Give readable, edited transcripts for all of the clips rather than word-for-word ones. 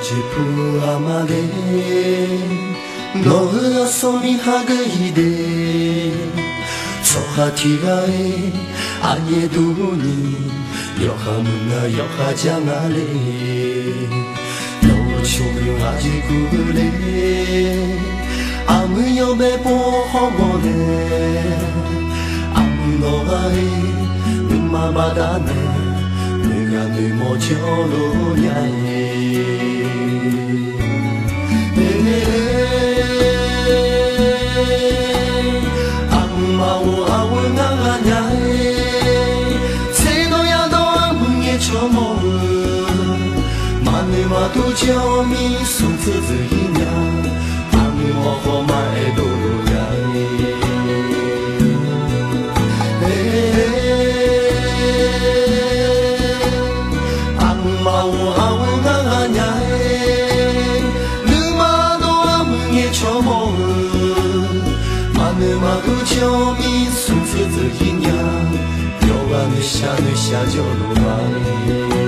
지푸 아마데 너의 손이 하그이데 소하티가에 아예두니 여하문나 여하장아레 너 조용하지 그래 아무 여배 보호보네 아무 너와의 음마바다네 내가 늘 모처로냐에 아무마오 아우나가냐에 세노야도 아무에 처모 마늘마도 점이 손트들이냐 아무어마에 도로야에 아무마오 아우나가냐에 누마도 아무에 처모 마늘마도 점이 손트들이냐 여가 느샤느샤 저로마에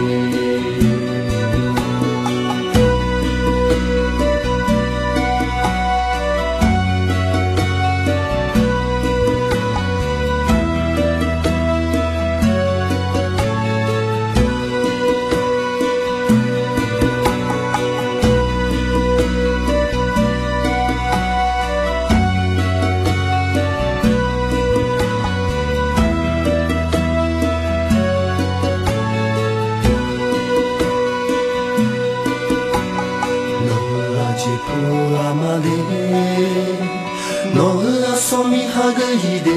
너의 손이 하그이데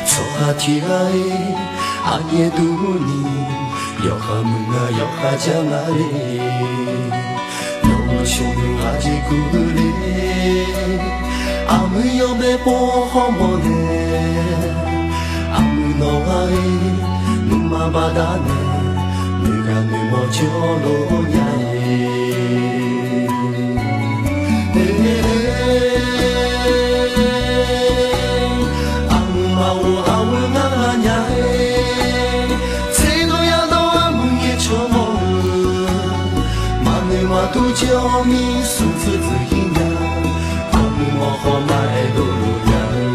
소하티가에 아예두니 여하문나 여하장아레 너무 조용하지 그래 아무 여배 보호모네 아무 너와의 눈마바다네 네가 늘 모처로냐에 아무마오 아우나냐에 세노야도 아무에 처모 마늘마도 점이 손트들이냐 아무어마에 도로야에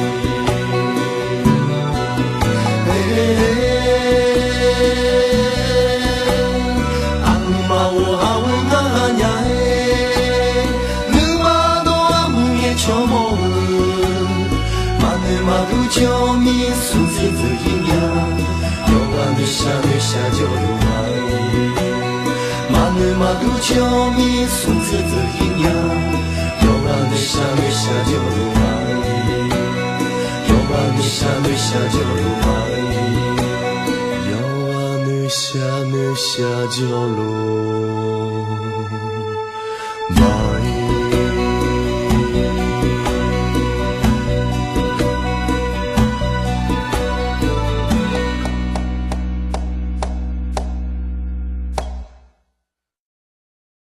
아무마오 아우나냐에 처모 마늘마도 점이 손트들이냐 여가 느샤느샤 저로마에 마늘마도 점이 손트들이냐 여가 느샤느샤 저로마에 여가 느샤느샤 저로마에 여가 느샤느샤 저로마에